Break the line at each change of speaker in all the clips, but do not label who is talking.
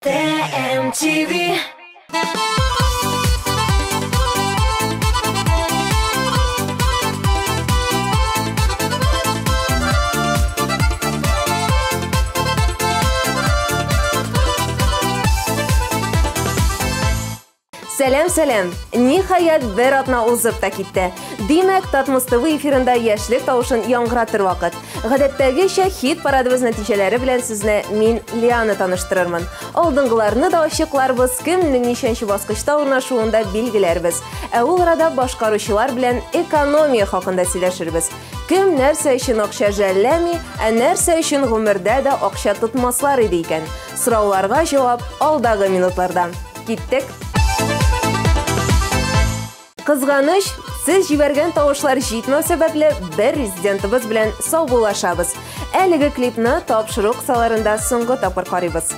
TMTV. Сәлем. Нихаят бер атна узып та китте. Димәк, Татмус ТВ эфирында яшьлек тавышын яңгыратыр вакыт. Гадәттәгечә хит парадыбыз нәтиҗәләре белән сезне мин Лиана таныштырырмын. Алдынгыларны да ачыкларбыз, кемнең ничәнче баскычта урнашуында билгеләрбез. Ә ул арада башкаручылар белән экономия хакында сөйләшербез. Кем нәрсә өчен акча жәлләми, ә нәрсә өчен гомердә дә акча тотмаслар иде икән? Сорауларга җавап алдагы минутларда. Киттек. Кызганыч, сез җибәргән тавышлар җитмәү сәбәпле бер резидентыбыз белән саубуллашабыз. Әлеге клипны тапшыру кысаларында соңгы тапкыр карыйбыз.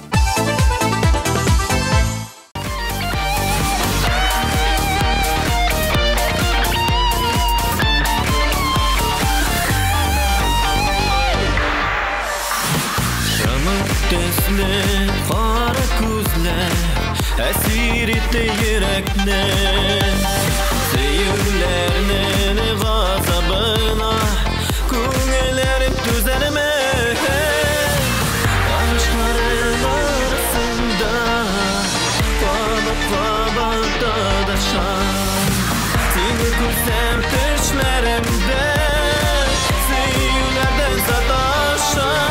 Кара күзләр әсир итте йөрәкне, сөюләрнең газабына күңелләрем түзәлмәс. Ашларым арасында кабат адашам, сине күрсәм төшләремдә сөюләрдән саташам.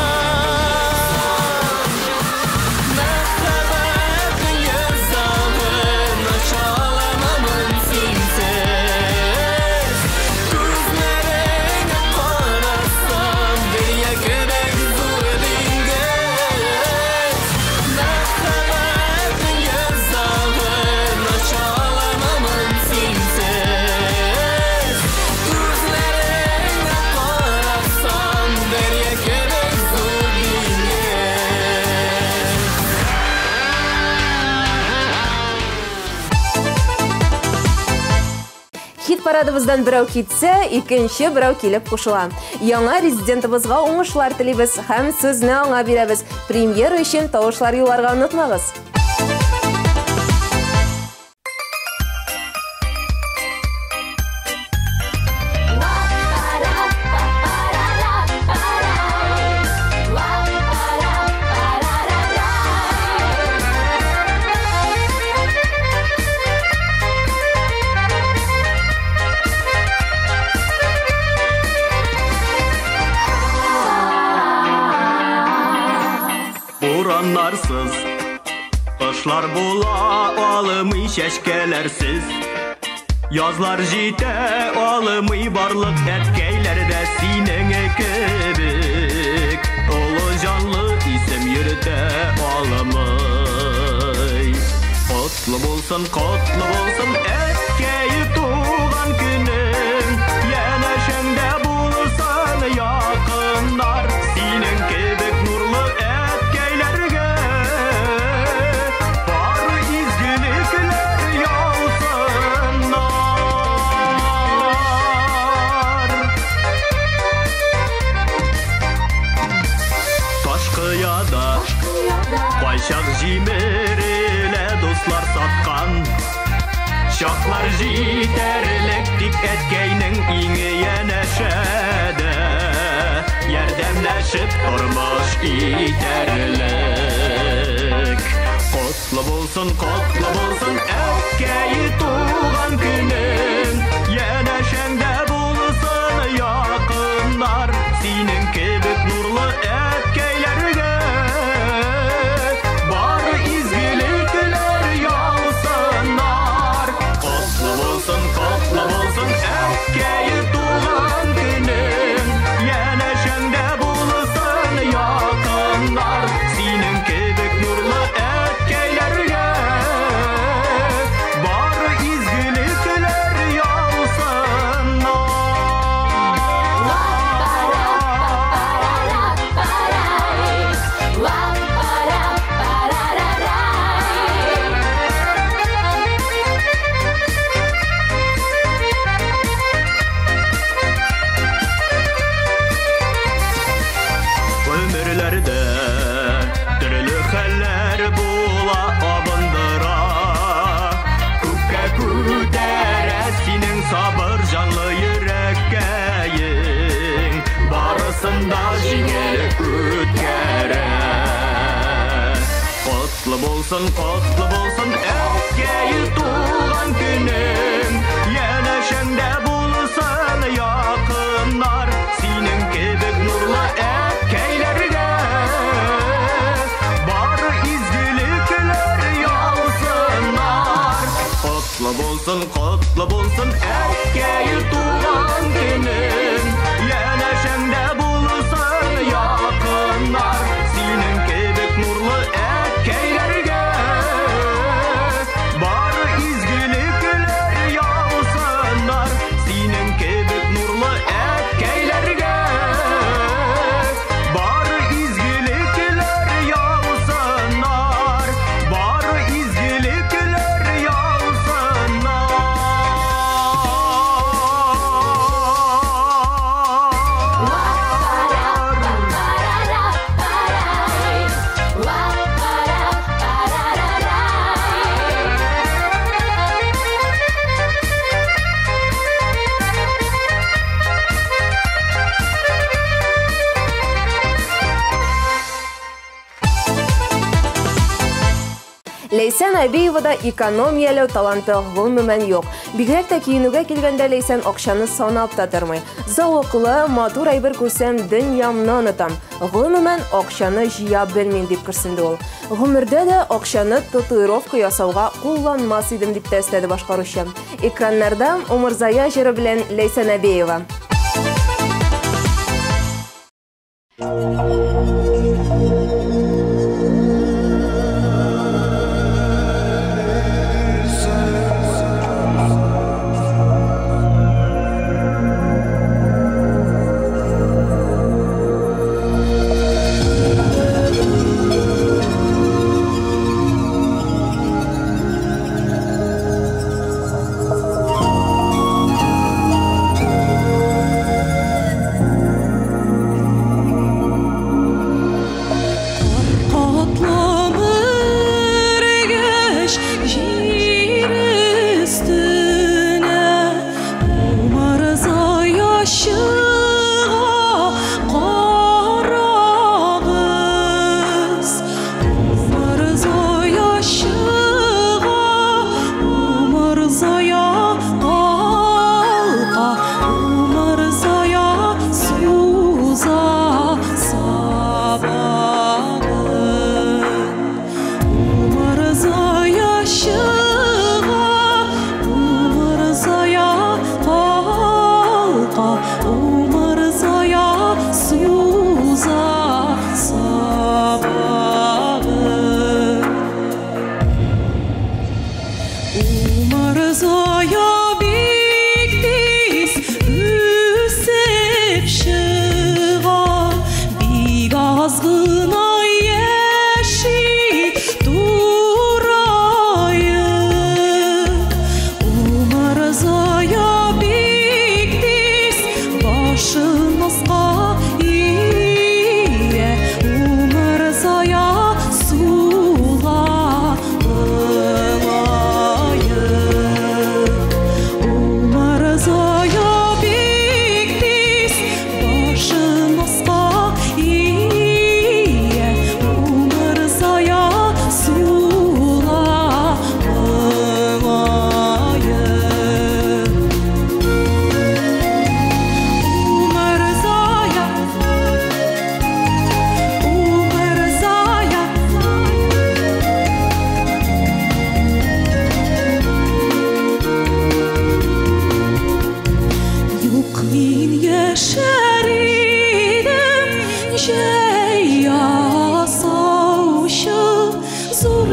Парадыбыздан берәү китсә, икенче берәү килеп кушыла. Яңа резидентыбызга уңышлар телибез һәм сезне аңа бирәбез. Премьера өчен тавышлар юларга онытмагыз.
Бураннарсыз кышлар була алымый чәчкәләрсез, язлар җитә алымый барлык әткәйләрдә синең кебек олы җанлы исем йөртә алымый. Котлы булсын әткәй туган көнең, янәшәңдә булсын якыннар синең кебек нурлы Кайчак җимерелә дуслар саткан, чаклар җитәрлек тик әткәйнең иңе янәшәдә, ярдәмләшеп тормыш итәрлек. Котлы булсын әткәй туган көнең, янәшәңдә булсын якыннар синең кебек нурлы әткәйләргә. Котлы булсын әткәй туган көнең, янәшәңдә булсын якыннар синең кебек нурлы әткәйләргә. Бары изгелекләр яусыннар. Котлы болсын, әпкәй туған күнің, янәшәңдә булсын якыннар, синең кебек нурлы әпкәйләргә бар изгелекләр яусыннар. Котлы булсын, әпкәй туган күнең, янәшәңдә булсын якыннар, синең кебек нурлы әпкәйләргә бар изгелекләр яусыннар, синең кебек нурлы әпкәйләргә бар изгелекләр яусыннар, бар изгелекләр яусыннар.
Лейсан Әбиевада экономиялау таланты гомумән юк. Бигрәк тә киенүгә килгәндә Лейсан акчаны санап та тормый. Зауыклы, матур әйбер күрсәм, дөньямны онытам. Гомумән акчаны җыя белмим дип күрсенде ул. Гомердә дә акчаны татуировка ясауга кулланмас идем дип тәэстләде башкаручы. Экраннарда Умырзая җыры белән Лейсан Әбиева.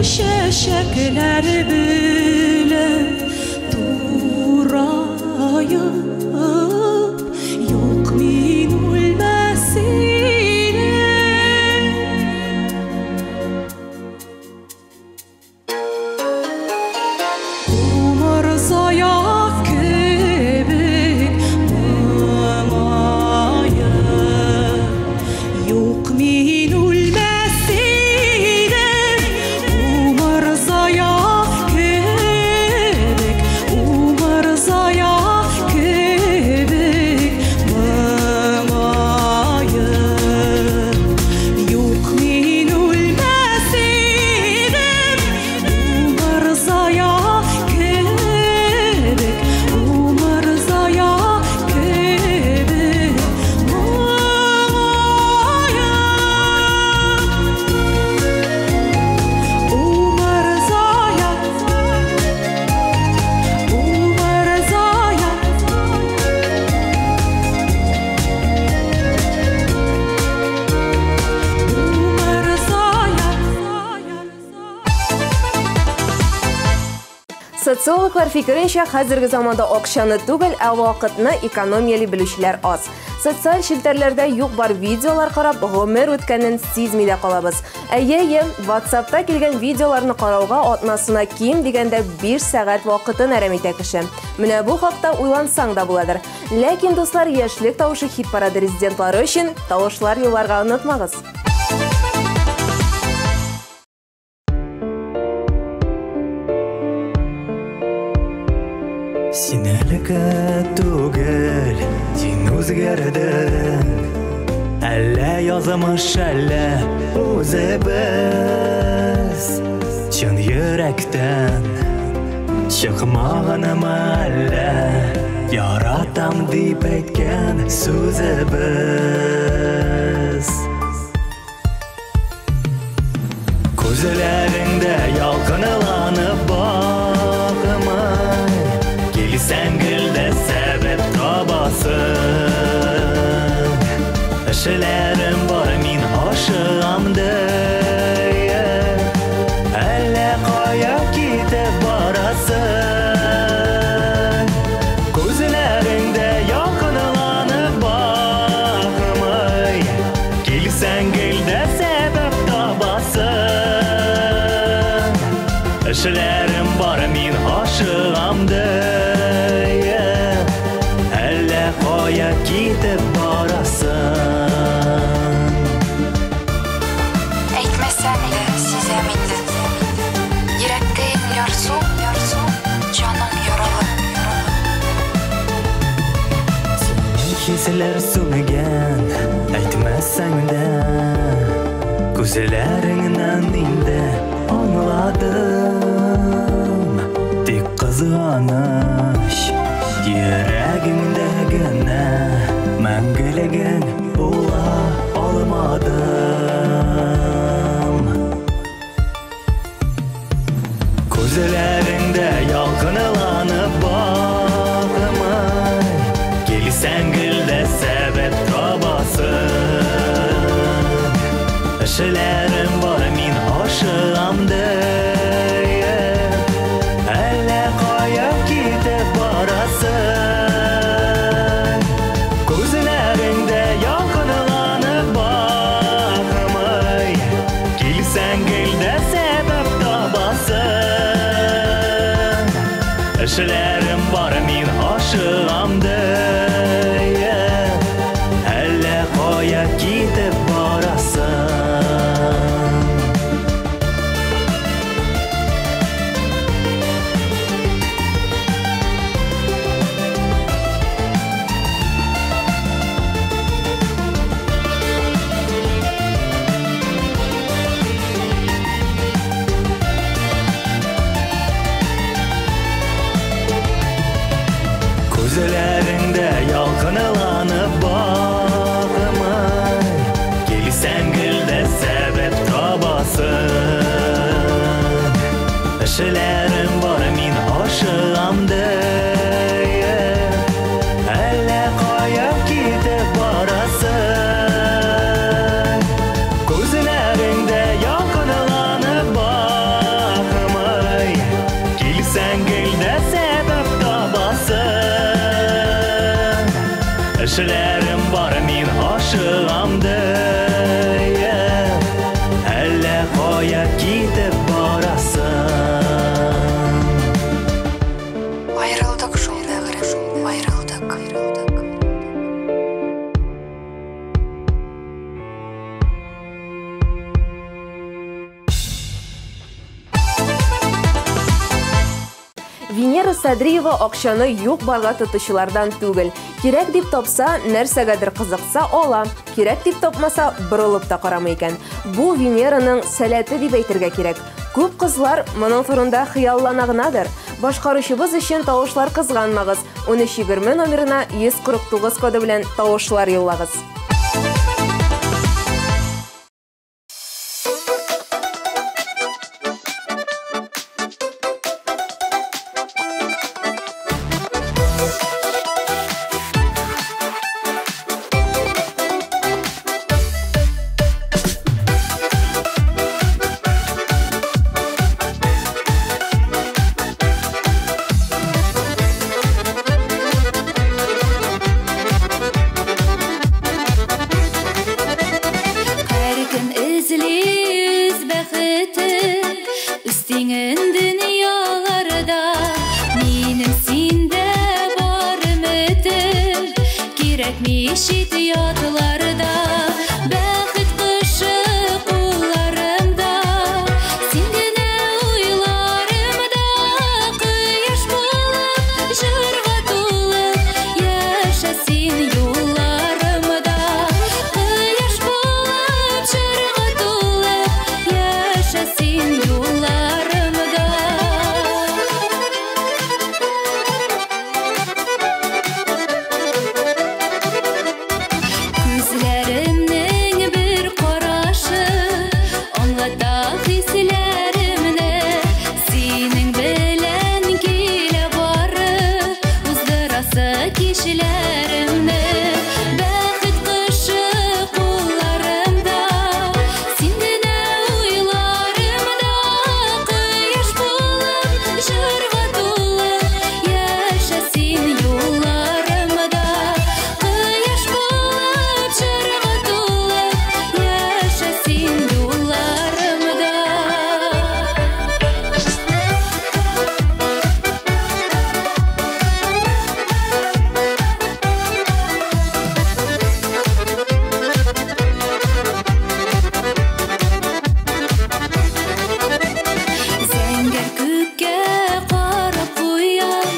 Şeşekler bile durayıp yok min ölmesine Umurza yok kebek mamaya yok min ölmesine Umurza yok kebek
Sotsiologlar fikrincha, hozirgi zamonda oqshani tugul, vaqtni ekonomiyali biluvchilar oz. Sotsial shelterlarda yo'q-bor videolar qarab, g'umir o'tganini sezmay qolamiz. Ayye, WhatsAppda kelgan videolarni qarauga otmasına kim deganda 5 soat vaqtini aramita kishi. Mana bu haqda o'ylansang da bo'ladir. Lekin do'stlar, yoshlik tovushi hit paradi rezidentlari uchun tovushlar yo'llarga unutmag'iz.
Sinalika tugul, sen o'zgarding. Alla yozamish alla o'zi biz. Chin yurakdan chiqmag'ini alla yaratam deb aytgan so'zi biz. Ko'zlaringda yolqinlanib boqaman, sengilde sebep tabasın. Işılarım var min aşığımda, elle kaya gidip barasın. Gözlerinde yakınlanıp bakmay, gel sengilde sebep tabasın. Işılarım var min aşığımda, Koya gidip barasın.
Aytmasam da sezamindim. Yurakdayim yarsu, canım yaralı.
Seni hisler so'ngan, aytmasang da ko'zlaringdan endi angladim. Tek qizg'anish yuragimdagina manguligin bo'la olmadim. Ko'zlaringda yolqinlanib boqaman, kelsangilda sabab tobasın. Ishlarim bor men oshig'imda, alla qoya ketib borasın. Ko'zlaringda yolqinlanib boqmay, kelsangilda sabab tobasın. Ishlarim bor men oshig'imda, alla qoya ketib borasın. Ko'zlaringda yolqinlanib boqaman, kelsangilda sabab tobasın. Ishlarim bor men oshig'imda, alla qoya ketib borasın. Ko'zlaringda yolqinlanib boqmay, kelsangilda sabab tobasın. Ishlarim bor men oshig'imda, alla qoya ketib borasın.
Ayrıldık şol bägrim, ayrıldık.
Venera Sadrieva oqshoni yo'q barga tutishlardan tugul. Kerak deb topsa, narsagadir qiziqsa ola, kerak deb topmasa, burilib ta qaramay ekan. Bu Veneraning salati deb aytirga kerak. Ko'p qizlar buning turunda xiyollanag'inadir. Boshqarishimiz uchun tovushlar qizg'anmag'iz. 1320 nomerina 149 kodi bilan tovushlar yo'llag'iz.
Бүтәңін дүнияларда Менің сенде бар үмітім Кирәкмеш ит ятларда Бәхет құшы қоларымда Сен генә уйларымда Құяш болып жырға толып Яша сен юлларымда Құяш болып жырға толып Яша сен юлларымда Күзләремнең бер карашы аңлата хисләремне Синең белән килә бары уздырасы кичләремне Бәхет құшы қоларымда Син генә уйларымда Құяш болып жырға толып Яша син юлларымда Құяш болып жырға толып Яша син юлларымда Зәңгәр күккә карап куян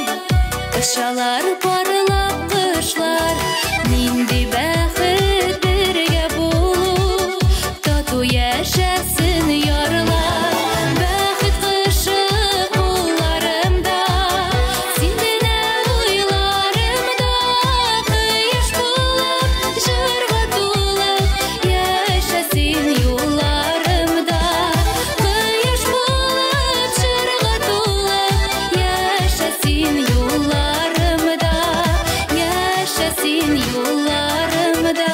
Ышалар парылап кышлар Нинди бәхет бергә булу Тату яшәсен ярлар Бәхет құшы қоларымда Син генә уйларымда Құяш болып жырға толып Яша син юлларымда Құяш болып жырға толып Яша син юлларымда Яша син юлларымда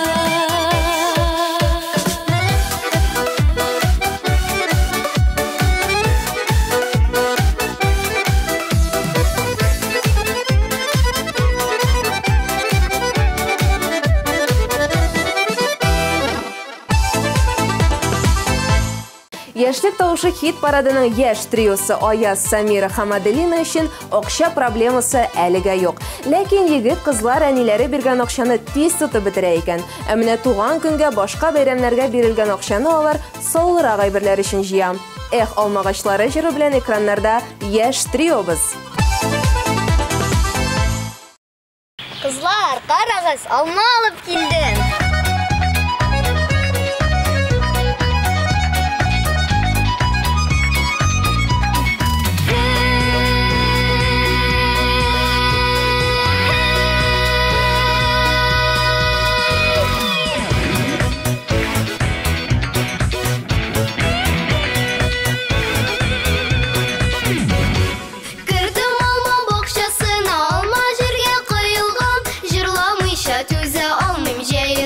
Яшьлек тавышы хит парадының яшь триосы Аяз, Самира һәм Аделина өчен акча проблемасы әлегә юк. Ләкин егет кызлар әниләре биргән акчаны тиз тотып бетерә икән. Ә менә туган көнгә башка бәйрәмнәргә бирелгән акчаны алар саулырак әйберләр өчен җыя. Эх, алмагачлары җыры белән экраннарда яшь триобыз.
Кызлар, карагыз, алма алып килдем.
Кірдім алма бақшасына, алма жерге құйылған, жырламайша төзе алмайм жай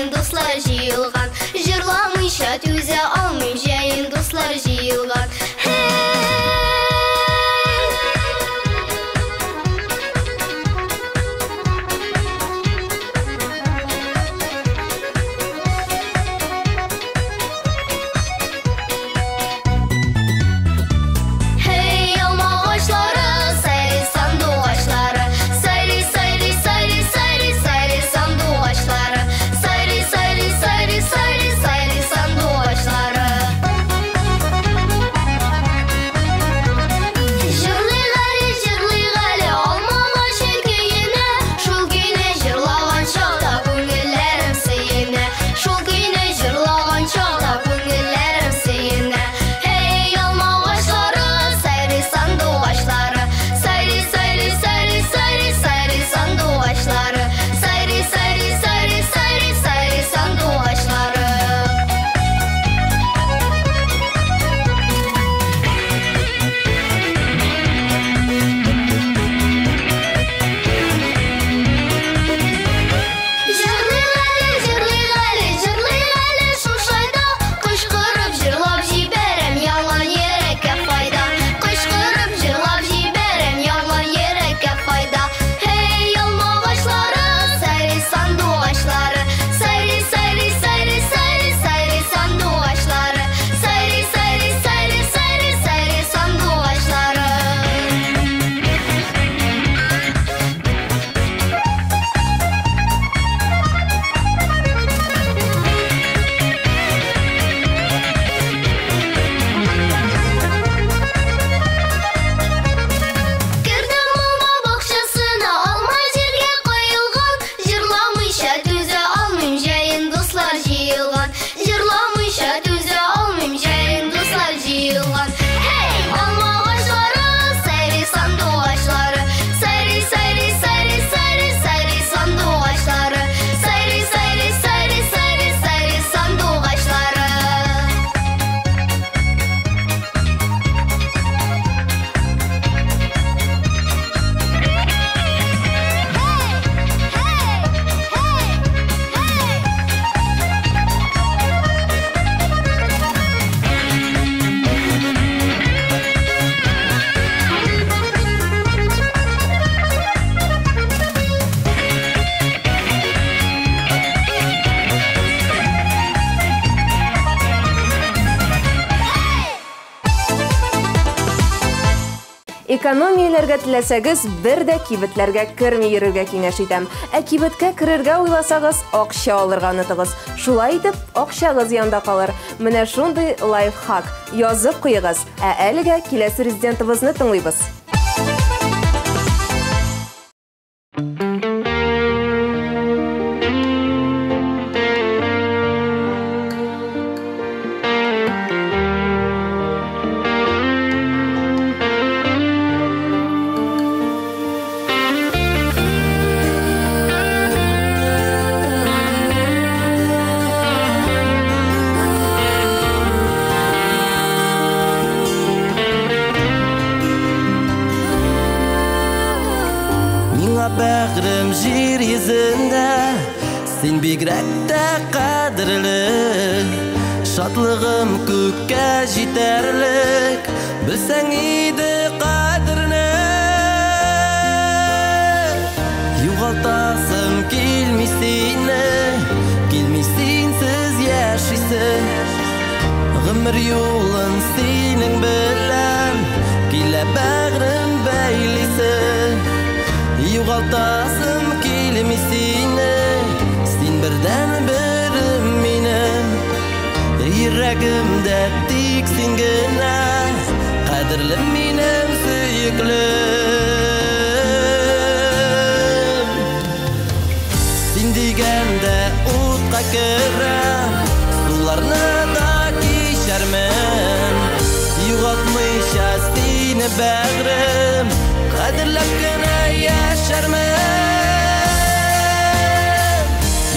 Экономияләргә теләсәгез, бер дә кибетләргә кирми йөрергә киңәш итәм. Ә кибеткә керергә уйласагыз, акча алырга онытыгыз. Шулай итеп, акчагыз янда калыр. Менә шундый лайфхак. Язып куегыз. Ә әлегә киләсе резидентыбызны тыңлыйбыз.
Бәгърем җир йөзендә, син бигрәк тә кадерле, шатлыгым күккә җитәрлек, белсәң иде кадерне. Югалтасым килми сине, килми синсез яшисең, гомер юлын синең белән, килә бәгърем бәйлисең. Югалтасым килми сине, син бердән берем минем, йөрәгемдә тик син генә, кадерлем минем сөеклем. Син дигәндә утка керәм, суларны да кичәрмен, югалтмыйча сине бәгърем, кадерләп кенә яшәрмен.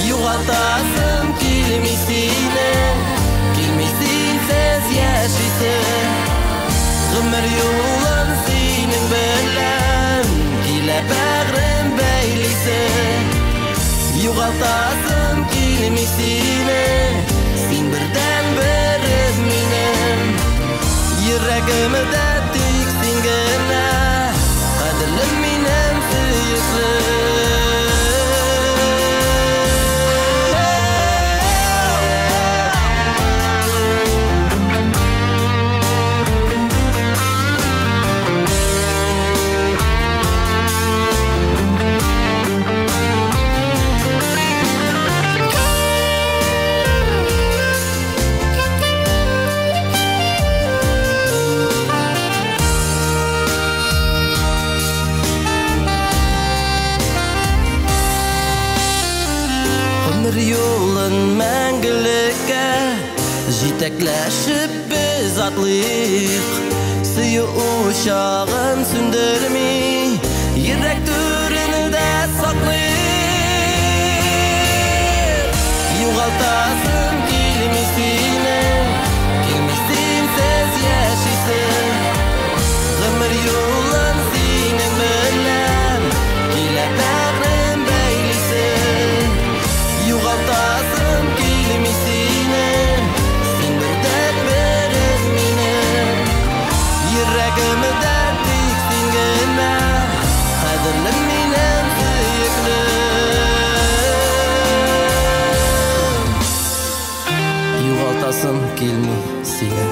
Югалтасым килми сине, килми синсез яшисең, гомер юлын синең белән, килә бәгърем бәйлисең. Югалтасым килми сине, син бердән берем минем, йөрәгемдә тик син генә, кадерлем минем сөеклем. Юлын мәңгелеккә җитәкләшеп без атлыйк, сөю учагын сүндерми, йөрәк түрендә саклыйк. Югалтасым килми сине, килми синсез яшисең, гомер юлын синең белән, килә бәгърем бәйлисең. Югалтасым килми сине, син бердән берем минем, йөрәгемдә тик син генә, кадерлем минем сөеклем. Югалтасым килми сине.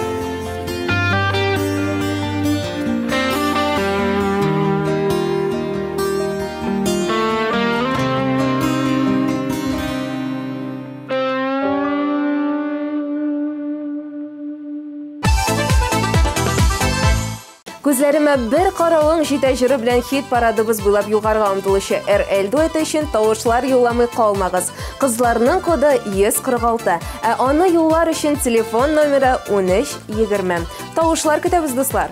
Күзләремә бер каравың җитә җыры белән хит парадыбыз буйлап югарыга омтылучы РЛ дуэты өчен тавышлар юлламый калмагыз. Кызларның коды 146, ә аны юллар өчен телефон номеры 1320. Тавышлар көтәбез, дуслар.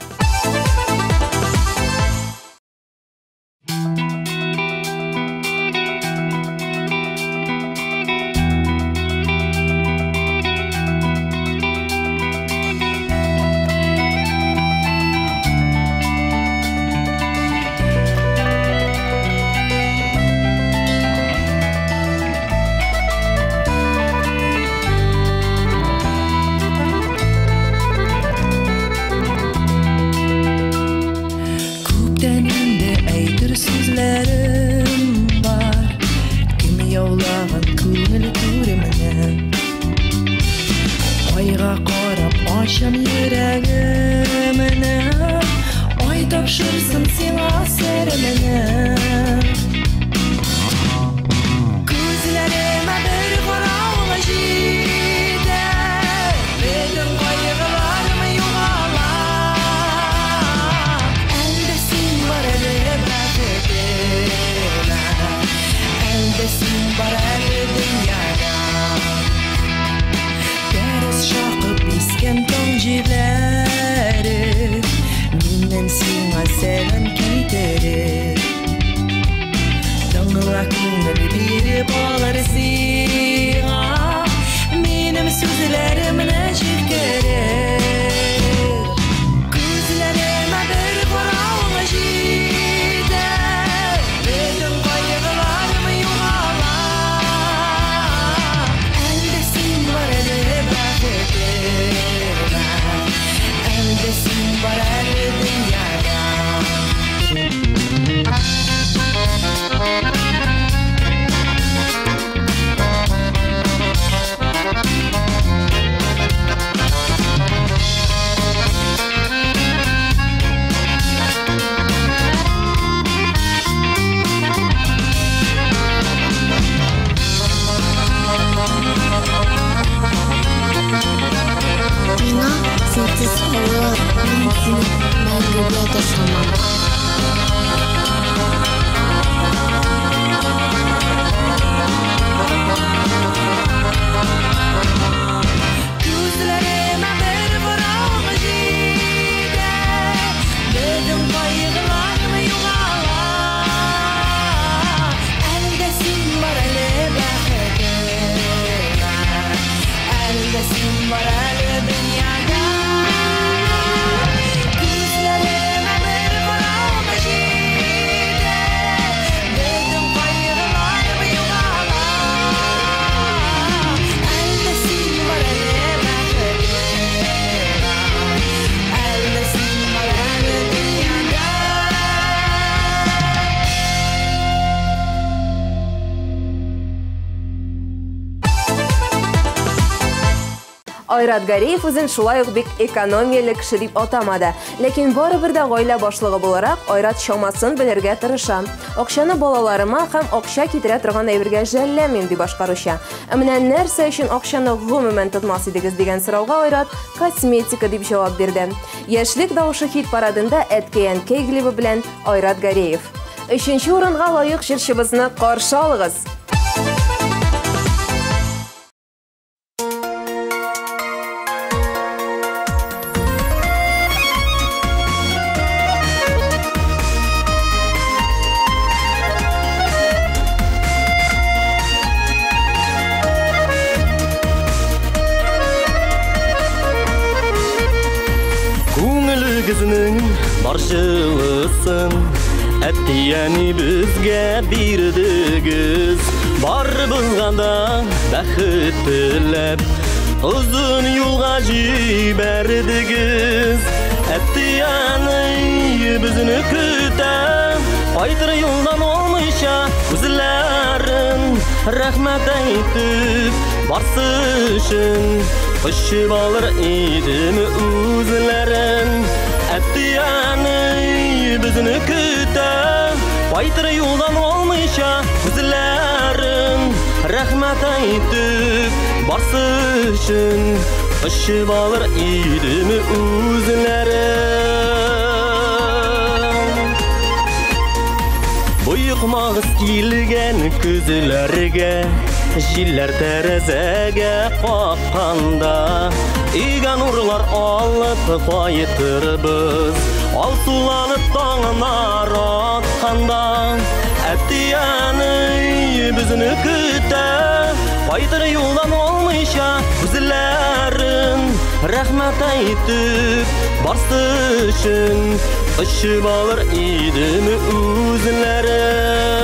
сиңа сәлем китерер Дыңғыла көңіл беріп алар сиңа Менім сөзлерімні жеткерер Көзлеріме бір қарауға жетер Біздің қайғыларым юғала Әлде сен бар әлі бақытыма Әлде сен бар әлі дүнияда
Мина сенсіз ұлы, мен сені мәңгіге тастамам.
Көзлеріме бір қарауға жетер Біздің қайғыларым юғала Әлде сен бар әлі бақытыма Әлде сен бар әлі дүнияда Көзлеріме бір қарауға жетер Біздің қайғыларым юғала Әлде сен бар әлі бақытыма Әлде сен бар әлі дүнияда
Айрат Гареев үзен шулай ук бик экономияле кеше дип атамады. Ләкин барыбер дә гаилә башлыгы буларак Айрат чамасын белергә тырыша. Акчаны балаларыма һәм акча китерә торган әйбергә жәлләмим дип башкаручы. Менә нәрсә өчен акчаны гомумән тотмас идегез дигән сорауга Айрат косметика дип җавап бирде. Яшьлек тавышы хит парадында әткәйән клипы белән Айрат Гареев. 3нче урынга лаек җырчыбызны каршы алыгыз.
Көңілігізінің баршылысын әттияни бізге бирдігіз Барыбызға да бәхет тілеп Ұзын юлға жібердігіз Әттияни бізіні күтіп Айтыр юлдан olмайша үзләрін Рәхмәт әйтіп барсы үшін Құшып алыр идімі үзләрін Әттияни бізіні күтіп Айтыр юлдан olмайша үзләрін Рәхмәт әйтіп барсы үшін Құшып алыр идімі үзләрін Бұйықмағыз килген күзілерге Җилләр тәрәзәгә қаққанда Үйгә нурлар алып кайтырбыз Алсуланып таңнар атқанда Әттияни бізіні күтә Кайтыр юлдан olмайша үзләрін Рәхмәт әйтіп барсы үшін Құшып алыр идімі үзләрін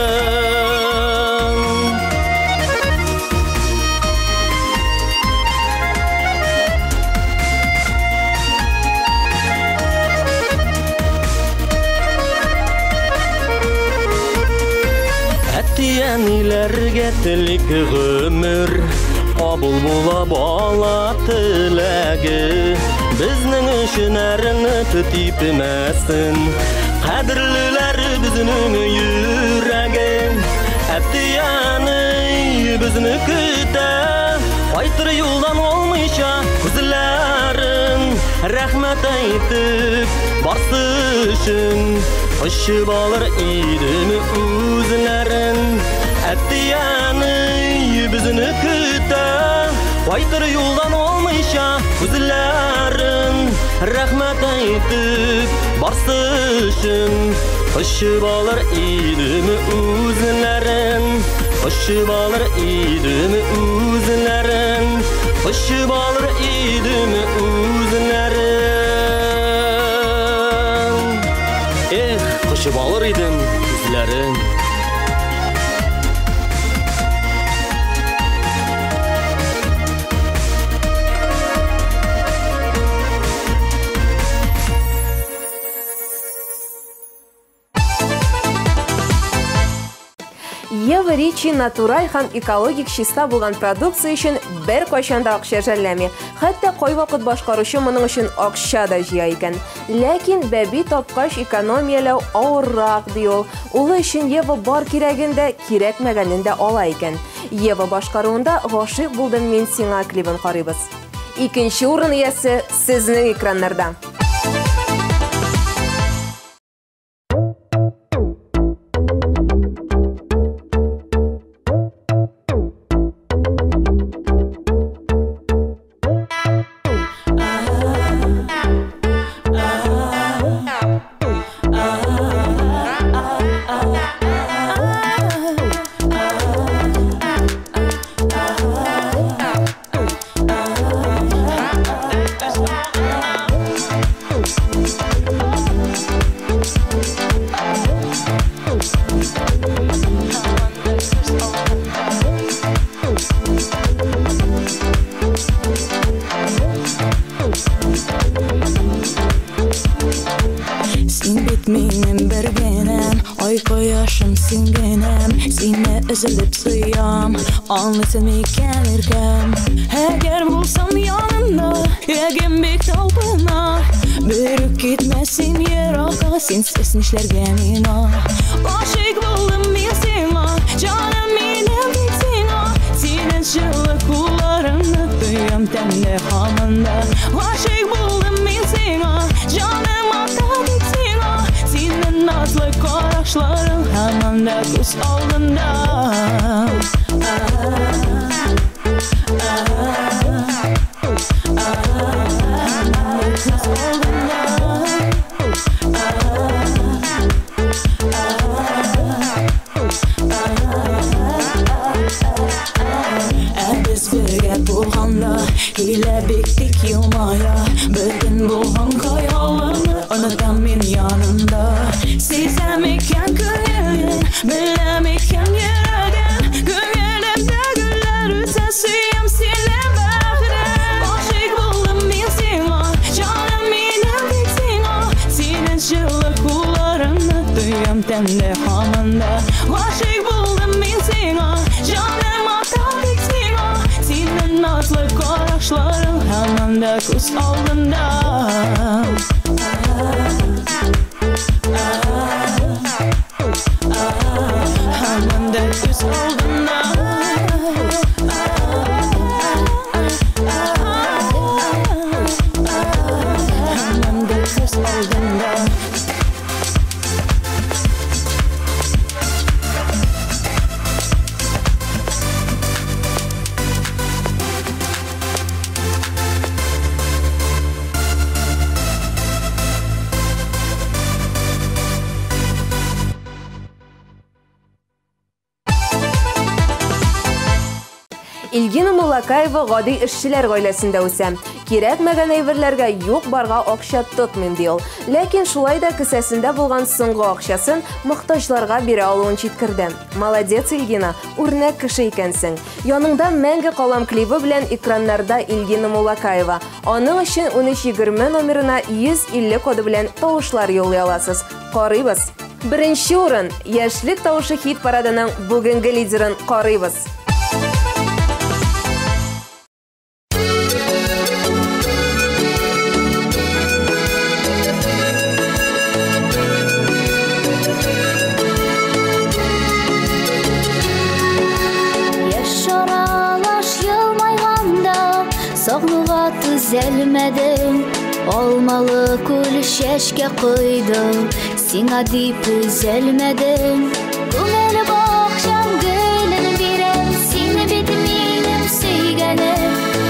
Әттияниләргә телик гомер Кабул була бала теләге Безнең өчен әрне титмәсен Кадерлеләр безнең йөрәге Әттияни безне көтә Кайтыр юлдан olмайша күзләрен Рәхмәт әйтеп барсы үшін Құшып алыр идімі үзләрін Әттияни безне көтә Кайтыр юлдан olмыйша үзләрен рәхмәт әйтеп барсы өчен Ышып алыр идеме үзләрен Ышып алыр идеме үзләрен Ышып алыр идеме үзләрен Эх, ышып алыр идем үзләрен
Ева Ричи натураль һәм экологик чиста булган продукция өчен бер кайчан да акча жәлләми. Хәтта кай вакыт башкаручы моның өчен акча да җыя икән. Ләкин бәби тапкач экономияләү авыррак ди ул. Улы өчен Ева бар кирәген дә, кирәкмәгәнен дә ала икән. Ева башкаруында Гашыйк булдым мин сиңа клибын карыйбыз. Икенче урын иясе сезнең экраннарда.
Üzülüp suyam, anlatın ikenirken Eğer bulsam yanında, yüreğim bir kalbına Bürük gitmesin yere, sensiz nişlerge mina Aşık buldum ben sana, canım benim bir sana Senin çığlık kullarını duyuyorum tende hamında Aşık buldum ben sana, canım hatta bir sana Senin nazlı kaşların hamında göz aldığında Biz birge bulğanda hile bittik yılmaya Bugün bulğan kayalını unutam min yanında Sizem iken gönlün, bilem iken yüreğin Gönlümde güller üsesiyim seninle bakırım Aşık buldum ben sana, canım benim bir sana Senin çığlık kullarını duyuyorum tende hamında Aşık buldum ben sana, canım hatta bir sana Senin nazlı kaşların hamında göz aldığında Hamında göz aldığında Hamında göz aldığında
Илгина Муллакаева гади эшчеләр гаиләсендә үсә. Кирәкмәгән әйберләргә юк барга акча тотмыйм ди ул. Ләкин шулай да кесәсендә булган соңгы акчасын мохтаҗларга бирә алуын җиткерде. Молодец, Илгина, үрнәк кеше икәнсең. Яныңда мәңге калам клибы белән экраннарда Илгина Муллакаева. Аның өчен 1320 номерына 150 коды белән тавышлар юллый аласыз. Карыйбыз. Беренче урын Яшьлек тавышы хит парадының бүгенге лидерын карыйбыз.
Сағнуға түзелмәдім, алмалы күл шәшкә қойдым, сиңа дип үзелмәдім. Күңел бақшам гүлін бирем, сине бит минем сөйгәнем.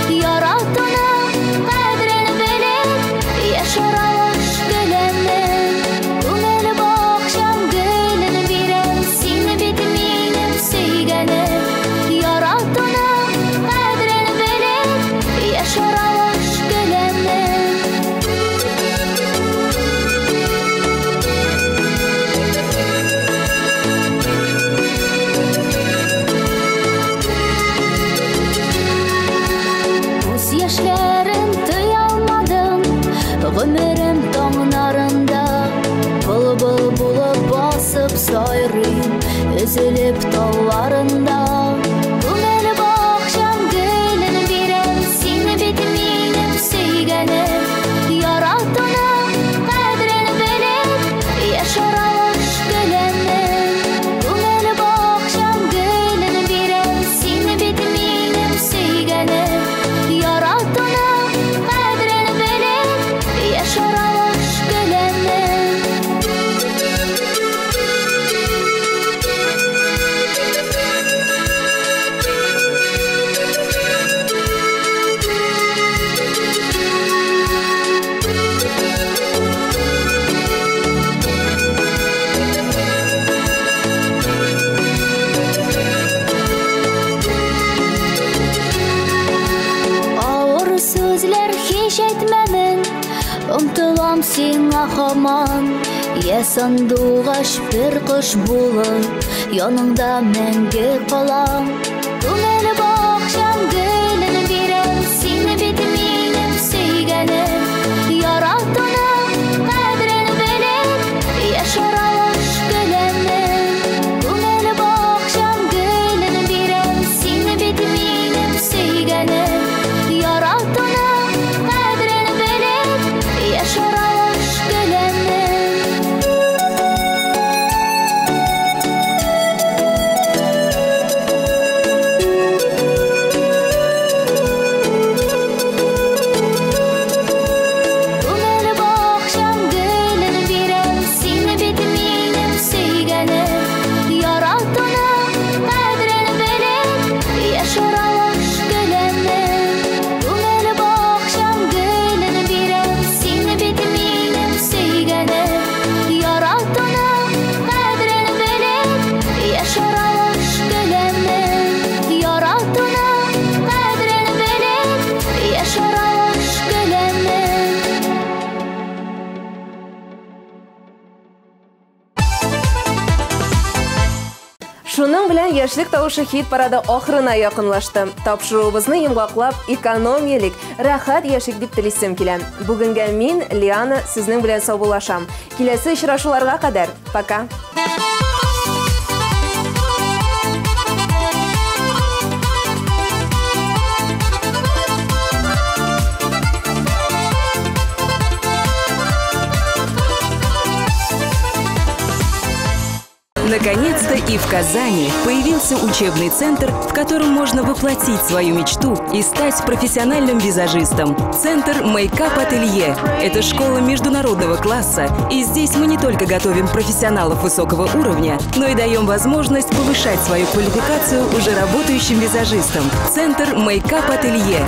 түзіліп тауларында. Көңіл бақшам гүлін берем, сені бетімейнім сүйгенім. Яратуның қадірін біліп, яшаралыш көлемім. Көңіл бақшам гүлін берем, сені бетімейнім сүйгенім. Яратуның қадірін біліп, яшаралыш көлемім. Ауыр сөзлер hiç etmemin, ұмтылам сиңа хаман. Я сандуғаш бір құш болып, яныңда мәңгі қалам. Көңіл бақшам гүлін берем, сені бетімейнім сүйгенім. Яратуның қадірін біліп, яшаралыш көлемім. Көңіл бақшам гүлін берем, сені бетімейнім сүйгенім. Яратуның қадірін біліп, яшаралыш көлемім. Көңіл бақшам гүлін берем, сені бетімейнім сүйгенім. Яратуның қадірін біліп, яшаралыш көлемім. Көңіл бақшам гүлін берем, сені бетімейнім сүйгенім. Яратуның қадірін біліп, яшаралыш көлемім. Яратуның қадірін біліп, яшаралыш көлемім.
Шуның белән яшьлек тавышы хит парады ахырына якынлашты. Тапшыруыбызны йомгаклап, экономиялек, рәхәт яшик дип телисем килә. Бүгенгә мин, Лиана, сезнең белән саубуллашам. Киләсе очрашуларга кадәр. Пока.
Наконец-то и в Казани появился учебный центр, в котором можно воплотить свою мечту и стать профессиональным визажистом. Центр Мейкап-ателье – это школа международного класса, и здесь мы не только готовим профессионалов высокого уровня, но и даем возможность повышать свою квалификацию уже работающим визажистам. Центр Мейкап-ателье.